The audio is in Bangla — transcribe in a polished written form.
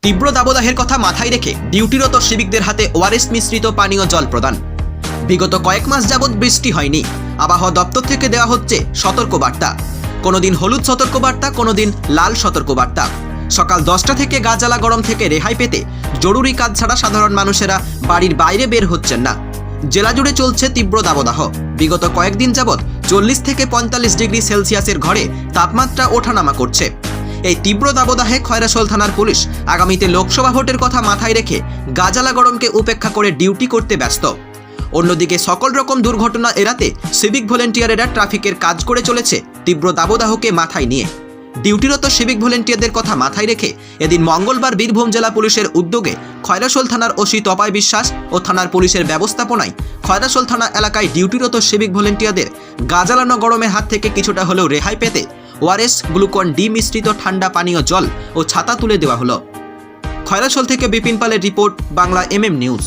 তীব্র দাবদাহের কথা মাথায় রেখে ডিউটিরত সিভিকদের হাতে ওআরএস মিশ্রিত পানীয় জল প্রদান। বিগত কয়েক মাস যাবৎ বৃষ্টি হয়নি। আবহাওয়া দপ্তর থেকে দেওয়া হচ্ছে সতর্কবার্তা। কোনোদিন হলুদ সতর্কবার্তা, কোনোদিন লাল সতর্কবার্তা। সকাল 10টা থেকে গা জ্বালা গরম থেকে রেহাই পেতে জরুরি কাজ ছাড়া সাধারণ মানুষেরা বাড়ির বাইরে বের হচ্ছেন না। জেলা জুড়ে চলছে তীব্র দাবদাহ। বিগত কয়েকদিন যাবৎ 40 থেকে 45 ডিগ্রি সেলসিয়াসের ঘরে তাপমাত্রা ওঠানামা করছে। এই তীব্র দাবদাহে খয়রাশোল থানার পুলিশ আগামীতে লোকসভা ভোটের কথা মাথায় রেখে গা জ্বালা গরমকে উপেক্ষা করে ডিউটি করতে ব্যস্ত। অন্যদিকে সকল রকম দুর্ঘটনা এড়াতে সিভিক ভলেন্টিয়ারেরা ট্রাফিকের কাজ করে চলেছে তীব্র দাবদাহকে মাথায় নিয়ে। ডিউটিরত সিভিক ভলেন্টিয়ারদের কথা মাথায় রেখে এদিন মঙ্গলবার বীরভূম জেলা পুলিশের উদ্যোগে খয়রাশোল থানার ওসি তপয় বিশ্বাস ও থানার পুলিশের ব্যবস্থাপনায় খয়রাশোল থানা এলাকায় ডিউটিরত সিভিক ভলেন্টিয়ারদের গা জ্বালানো গরমের হাত থেকে কিছুটা হলেও রেহাই পেতে ওআরএস, গ্লুকন ডি মিশ্রিত ঠান্ডা পানীয় জল ও ছাতা তুলে দেওয়া হলো। খয়রাশোল থেকে বিপিন পালের রিপোর্ট, বাংলা MM নিউজ।